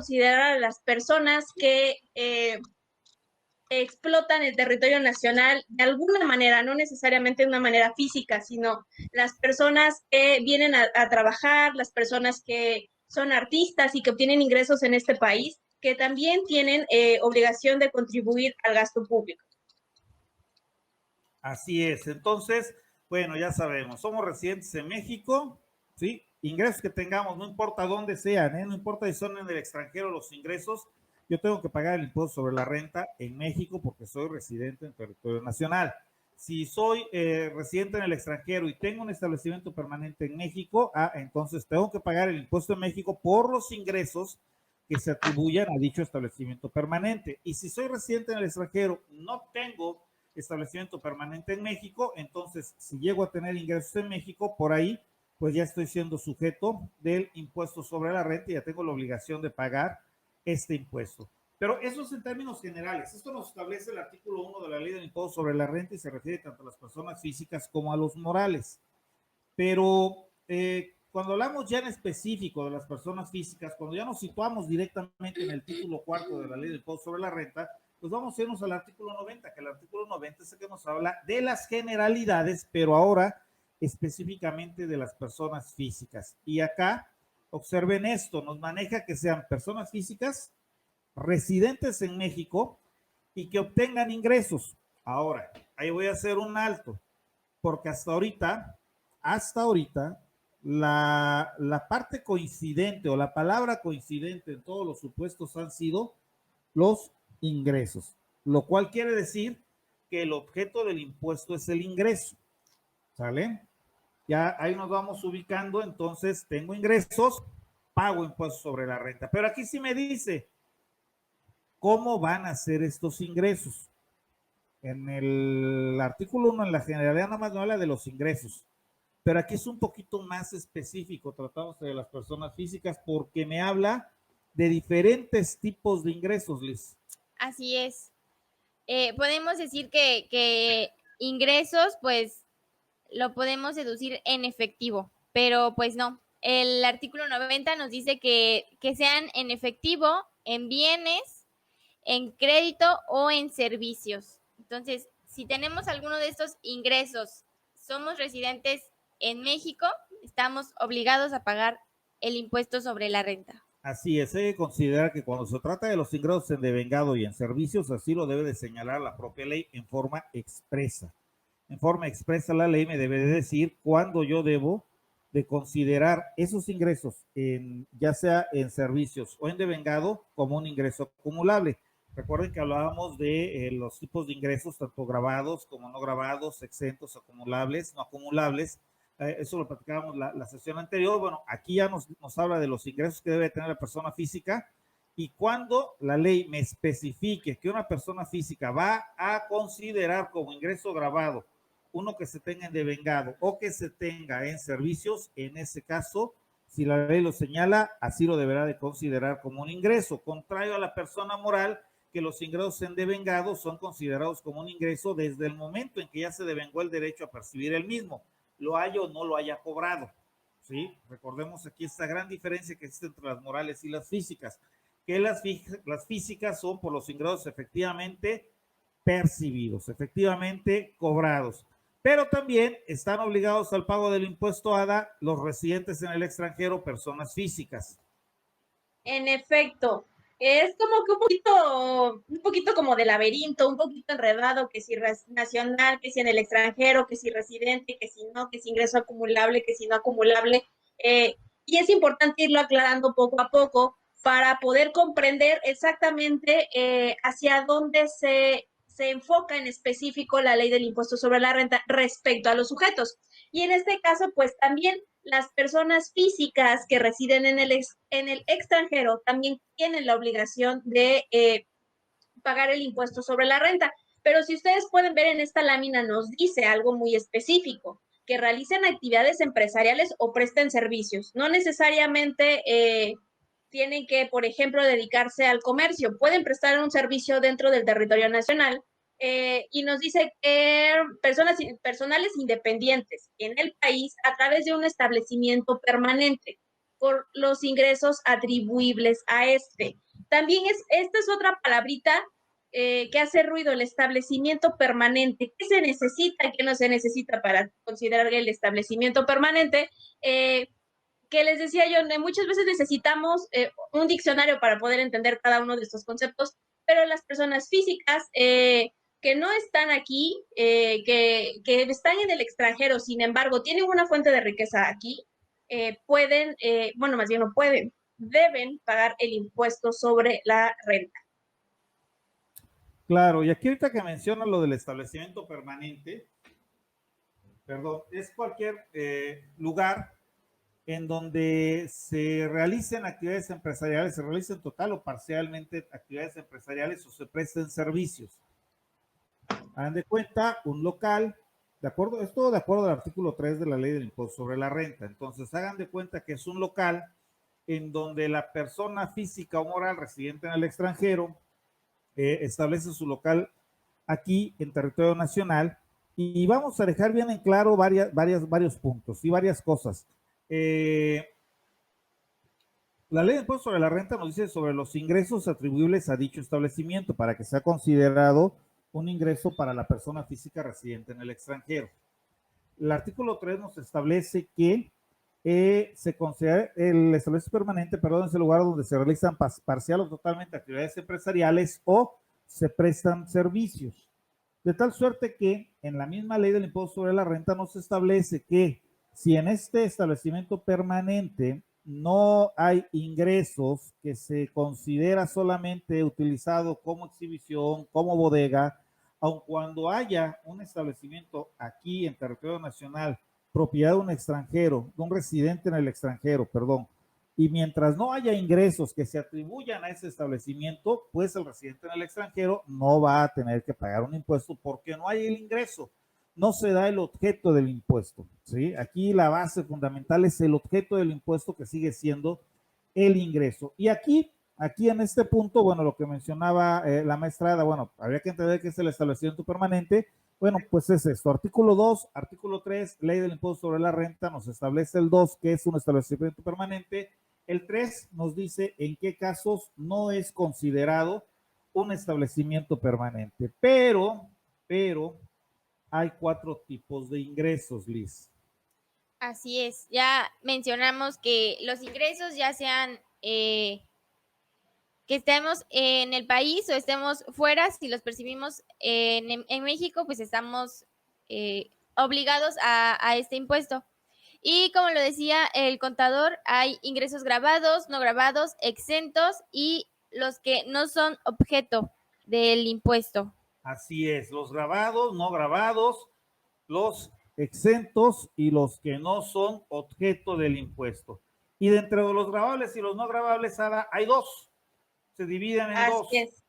considerar a las personas que explotan el territorio nacional de alguna manera, no necesariamente de una manera física, sino las personas que vienen a trabajar, las personas que son artistas y que obtienen ingresos en este país, que también tienen obligación de contribuir al gasto público. Así es. Entonces, bueno, ya sabemos, somos residentes en México, ¿sí? Ingresos que tengamos, no importa dónde sean, ¿eh? No importa si son en el extranjero los ingresos, yo tengo que pagar el impuesto sobre la renta en México porque soy residente en territorio nacional. Si soy residente en el extranjero y tengo un establecimiento permanente en México, entonces tengo que pagar el impuesto en México por los ingresos que se atribuyan a dicho establecimiento permanente. Y si soy residente en el extranjero, no tengo establecimiento permanente en México, entonces si llego a tener ingresos en México, por ahí, pues ya estoy siendo sujeto del impuesto sobre la renta y ya tengo la obligación de pagar este impuesto. Pero eso es en términos generales. Esto nos establece el artículo 1 de la Ley del Impuesto sobre la Renta y se refiere tanto a las personas físicas como a los morales. Pero cuando hablamos ya en específico de las personas físicas, cuando ya nos situamos directamente en el título cuarto de la Ley del Impuesto sobre la Renta, pues vamos a irnos al artículo 90, que el artículo 90 es el que nos habla de las generalidades, pero ahora específicamente de las personas físicas. Y acá, observen esto, nos maneja que sean personas físicas residentes en México y que obtengan ingresos. Ahora, ahí voy a hacer un alto, porque hasta ahorita, la parte coincidente o la palabra coincidente en todos los supuestos han sido los ingresos, lo cual quiere decir que el objeto del impuesto es el ingreso, ¿sale? Ya ahí nos vamos ubicando, entonces tengo ingresos, pago impuestos sobre la renta, pero aquí sí me dice, ¿cómo van a ser estos ingresos? En el artículo 1, en la generalidad, nada más no habla de los ingresos, pero aquí es un poquito más específico, tratamos de las personas físicas porque me habla de diferentes tipos de ingresos, Liz. Así es. Podemos decir que ingresos, pues, lo podemos deducir en efectivo, pero pues no. El artículo 90 nos dice que sean en efectivo, en bienes, en crédito o en servicios. Entonces, si tenemos alguno de estos ingresos, somos residentes en México, estamos obligados a pagar el impuesto sobre la renta. Así es, hay que considerar que cuando se trata de los ingresos en devengado y en servicios, así lo debe de señalar la propia ley en forma expresa. En forma expresa la ley me debe de decir cuándo yo debo de considerar esos ingresos, ya sea en servicios o en devengado, como un ingreso acumulable. Recuerden que hablábamos de los tipos de ingresos, tanto grabados como no grabados, exentos, acumulables, no acumulables. Eso lo platicábamos la sesión anterior. Bueno, aquí ya nos habla de los ingresos que debe tener la persona física y cuando la ley me especifique que una persona física va a considerar como ingreso grabado uno que se tenga en devengado o que se tenga en servicios, en ese caso, si la ley lo señala, así lo deberá de considerar como un ingreso, contrario a la persona moral, que los ingresos en devengado son considerados como un ingreso desde el momento en que ya se devengó el derecho a percibir el mismo, lo haya o no lo haya cobrado. ¿Sí? Recordemos aquí esta gran diferencia que existe entre las morales y las físicas, que las físicas son por los ingresos efectivamente percibidos, efectivamente cobrados, pero también están obligados al pago del impuesto ADA los residentes en el extranjero, personas físicas. En efecto, es como que un poquito como de laberinto, un poquito enredado, que si nacional, que si en el extranjero, que si residente, que si no, que si ingreso acumulable, que si no acumulable. Y es importante irlo aclarando poco a poco para poder comprender exactamente hacia dónde se enfoca en específico la ley del impuesto sobre la renta respecto a los sujetos. Y en este caso, pues también las personas físicas que residen en el extranjero también tienen la obligación de pagar el impuesto sobre la renta. Pero si ustedes pueden ver en esta lámina, nos dice algo muy específico, que realicen actividades empresariales o presten servicios. No necesariamente tienen que, por ejemplo, dedicarse al comercio. Pueden prestar un servicio dentro del territorio nacional. Y nos dice personales independientes en el país a través de un establecimiento permanente. por los ingresos atribuibles a este. También esta es otra palabrita que hace ruido, el establecimiento permanente. ¿Qué se necesita y qué no se necesita para considerar el establecimiento permanente? Que les decía yo, muchas veces necesitamos un diccionario para poder entender cada uno de estos conceptos, pero las personas físicas que no están aquí, que están en el extranjero, sin embargo, tienen una fuente de riqueza aquí, pueden, bueno, más bien no pueden, deben pagar el impuesto sobre la renta. Claro, y aquí ahorita que menciona lo del establecimiento permanente, perdón, es cualquier lugar en donde se realicen actividades empresariales, se realicen total o parcialmente actividades empresariales o se presten servicios. Hagan de cuenta, un local, de acuerdo, es todo de acuerdo al artículo 3 de la ley del impuesto sobre la renta. Entonces, hagan de cuenta que es un local en donde la persona física o moral residente en el extranjero establece su local aquí en territorio nacional y vamos a dejar bien en claro varios puntos y varias cosas. La ley de impuesto sobre la renta nos dice sobre los ingresos atribuibles a dicho establecimiento para que sea considerado un ingreso para la persona física residente en el extranjero. El artículo 3 nos establece que se considera el establecimiento permanente, perdón, es el lugar donde se realizan parcial o totalmente actividades empresariales o se prestan servicios. De tal suerte que en la misma ley del impuesto sobre la renta nos establece que si en este establecimiento permanente no hay ingresos, que se considera solamente utilizado como exhibición, como bodega, aun cuando haya un establecimiento aquí en territorio nacional, propiedad de un extranjero, de un residente en el extranjero, perdón, y mientras no haya ingresos que se atribuyan a ese establecimiento, pues el residente en el extranjero no va a tener que pagar un impuesto porque no hay el ingreso, no se da el objeto del impuesto, ¿sí? Aquí la base fundamental es el objeto del impuesto que sigue siendo el ingreso. Y aquí en este punto, bueno, lo que mencionaba la maestra, bueno, habría que entender que es el establecimiento permanente. Bueno, pues es esto, artículo 2, artículo 3, ley del impuesto sobre la renta, nos establece el 2, que es un establecimiento permanente. El 3 nos dice en qué casos no es considerado un establecimiento permanente, pero hay 4 tipos de ingresos, Liz. Así es, ya mencionamos que los ingresos ya sean que estemos en el país o estemos fuera, si los percibimos en México, pues estamos obligados a este impuesto. Y como lo decía el contador, hay ingresos grabados, no grabados, exentos y los que no son objeto del impuesto. Así es, los grabados, no grabados, los exentos y los que no son objeto del impuesto. Y dentro de los grabables y los no grabables, Ada, hay 2. Se dividen en 2. Así es.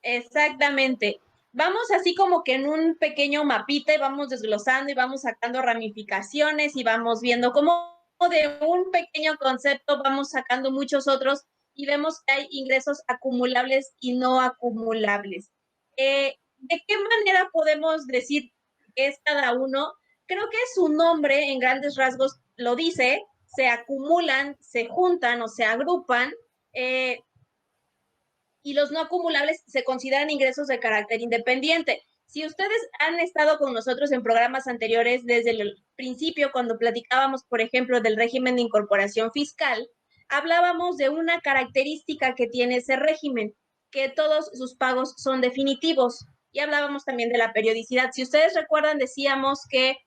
Exactamente. Vamos así como que en un pequeño mapita y vamos desglosando y vamos sacando ramificaciones y vamos viendo cómo de un pequeño concepto vamos sacando muchos otros y vemos que hay ingresos acumulables y no acumulables. ¿De qué manera podemos decir que es cada uno? Creo que su nombre en grandes rasgos lo dice, se acumulan, se juntan o se agrupan. Y los no acumulables se consideran ingresos de carácter independiente. Si ustedes han estado con nosotros en programas anteriores desde el principio, cuando platicábamos, por ejemplo, del régimen de incorporación fiscal, hablábamos de una característica que tiene ese régimen, que todos sus pagos son definitivos. Y hablábamos también de la periodicidad. Si ustedes recuerdan, decíamos que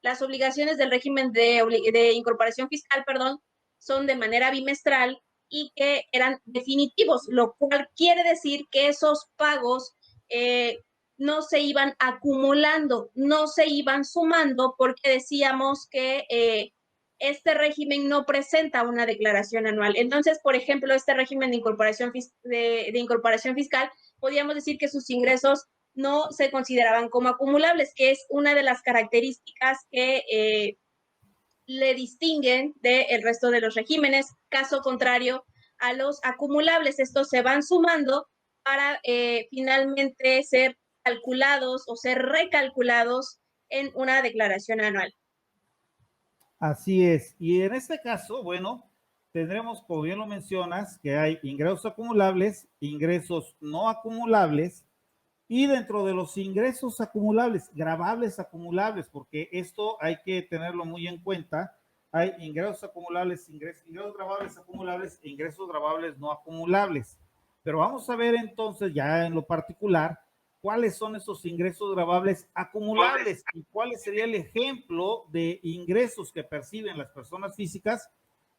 las obligaciones del régimen de incorporación fiscal, perdón, son de manera bimestral y que eran definitivos, lo cual quiere decir que esos pagos no se iban acumulando, no se iban sumando porque decíamos que este régimen no presenta una declaración anual. Entonces, por ejemplo, este régimen de incorporación fiscal, podríamos decir que sus ingresos no se consideraban como acumulables, que es una de las características que le distinguen del resto de los regímenes. Caso contrario a los acumulables, estos se van sumando para finalmente ser calculados o ser recalculados en una declaración anual. Así es. Y en este caso, bueno, tendremos, como bien lo mencionas, que hay ingresos acumulables, ingresos no acumulables, y dentro de los ingresos acumulables, gravables acumulables, porque esto hay que tenerlo muy en cuenta, hay ingresos acumulables, ingresos gravables acumulables e ingresos gravables no acumulables. Pero vamos a ver entonces ya en lo particular cuáles son esos ingresos gravables acumulables y cuál sería el ejemplo de ingresos que perciben las personas físicas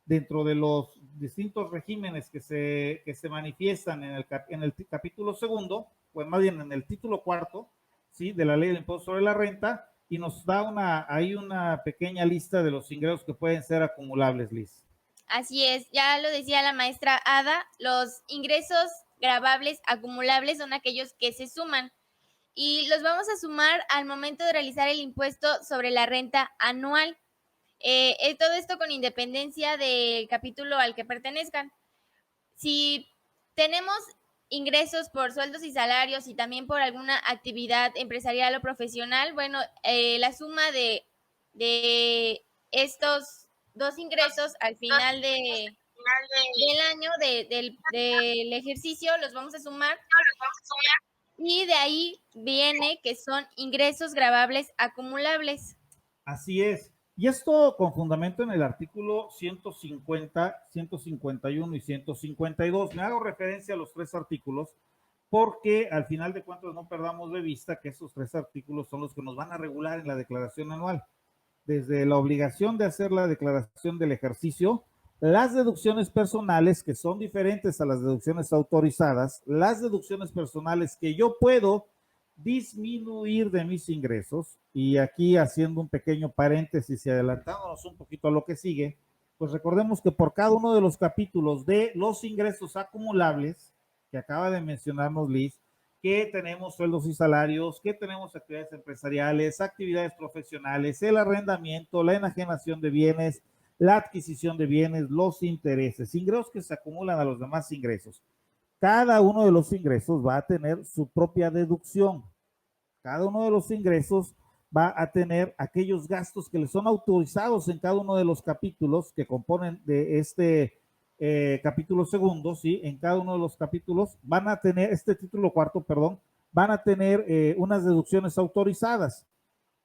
dentro de los distintos regímenes que se manifiestan en el capítulo segundo, pues más bien en el título cuarto, ¿sí? De la ley del impuesto sobre la renta, y nos da hay una pequeña lista de los ingresos que pueden ser acumulables, Liz. Así es, ya lo decía la maestra Ada, los ingresos gravables acumulables son aquellos que se suman y los vamos a sumar al momento de realizar el impuesto sobre la renta anual. Todo esto con independencia del capítulo al que pertenezcan. Si tenemos ingresos por sueldos y salarios y también por alguna actividad empresarial o profesional, bueno, la suma de estos dos ingresos al final del año del ejercicio los vamos a sumar y de ahí viene que son ingresos gravables acumulables. Así es. Y esto con fundamento en el artículo 150, 151 y 152. Me hago referencia a los tres artículos porque al final de cuentas no perdamos de vista que esos tres artículos son los que nos van a regular en la declaración anual. Desde la obligación de hacer la declaración del ejercicio, las deducciones personales, que son diferentes a las deducciones autorizadas, las deducciones personales que yo puedo disminuir de mis ingresos, y aquí haciendo un pequeño paréntesis y adelantándonos un poquito a lo que sigue, pues recordemos que por cada uno de los capítulos de los ingresos acumulables que acaba de mencionarnos Liz, que tenemos sueldos y salarios, que tenemos actividades empresariales, actividades profesionales, el arrendamiento, la enajenación de bienes, la adquisición de bienes, los intereses, ingresos que se acumulan a los demás ingresos. Cada uno de los ingresos va a tener su propia deducción. Cada uno de los ingresos va a tener aquellos gastos que le son autorizados en cada uno de los capítulos que componen de este capítulo segundo, ¿sí? En cada uno de los capítulos van a tener, este título cuarto, perdón, van a tener unas deducciones autorizadas.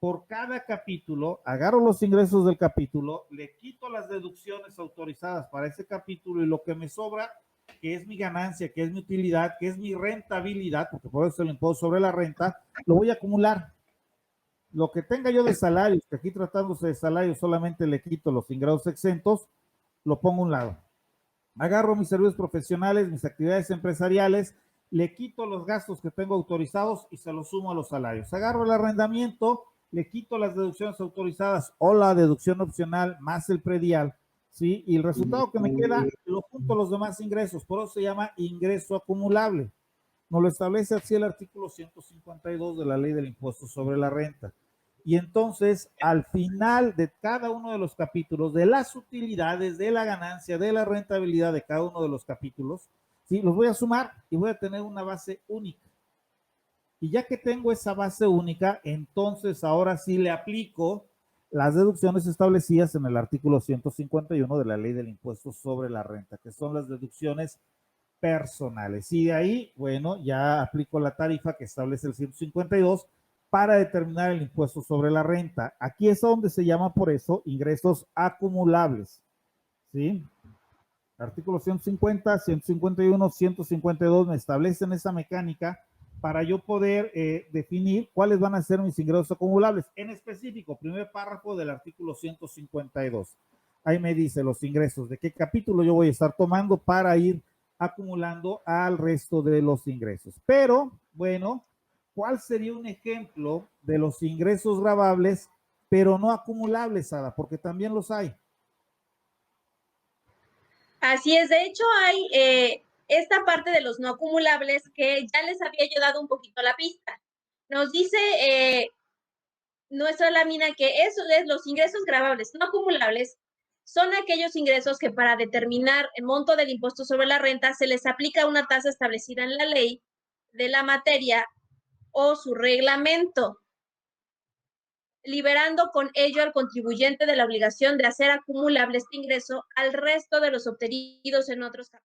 Por cada capítulo, agarro los ingresos del capítulo, le quito las deducciones autorizadas para ese capítulo y lo que me sobra, que es mi ganancia, que es mi utilidad, que es mi rentabilidad, porque por eso el impuesto sobre la renta, lo voy a acumular. Lo que tenga yo de salarios, que aquí tratándose de salarios solamente le quito los ingresos exentos, lo pongo a un lado. Agarro mis servicios profesionales, mis actividades empresariales, le quito los gastos que tengo autorizados y se los sumo a los salarios. Agarro el arrendamiento, le quito las deducciones autorizadas o la deducción opcional más el predial, ¿sí? Y el resultado que me queda lo junto a los demás ingresos, por eso se llama ingreso acumulable. Nos lo establece así el artículo 152 de la ley del impuesto sobre la renta. Y entonces, al final de cada uno de los capítulos, de las utilidades, de la ganancia, de la rentabilidad de cada uno de los capítulos, ¿sí? Los voy a sumar y voy a tener una base única. Y ya que tengo esa base única, entonces ahora sí le aplico las deducciones establecidas en el artículo 151 de la ley del impuesto sobre la renta, que son las deducciones personales. Y de ahí, bueno, ya aplico la tarifa que establece el 152 para determinar el impuesto sobre la renta. Aquí es donde se llama por eso ingresos acumulables, ¿sí? Artículo 150, 151, 152 me establecen esa mecánica para yo poder definir cuáles van a ser mis ingresos acumulables. En específico, primer párrafo del artículo 152. Ahí me dice los ingresos, de qué capítulo yo voy a estar tomando para ir acumulando al resto de los ingresos. Pero, bueno, ¿cuál sería un ejemplo de los ingresos gravables, pero no acumulables, Ada? Porque también los hay. Así es, de hecho hay esta parte de los no acumulables que ya les había yo dado un poquito la pista. Nos dice nuestra lámina que eso es los ingresos gravables no acumulables son aquellos ingresos que para determinar el monto del impuesto sobre la renta se les aplica una tasa establecida en la ley de la materia o su reglamento. liberando con ello al contribuyente de la obligación de hacer acumulable este ingreso al resto de los obtenidos en otros capítulos.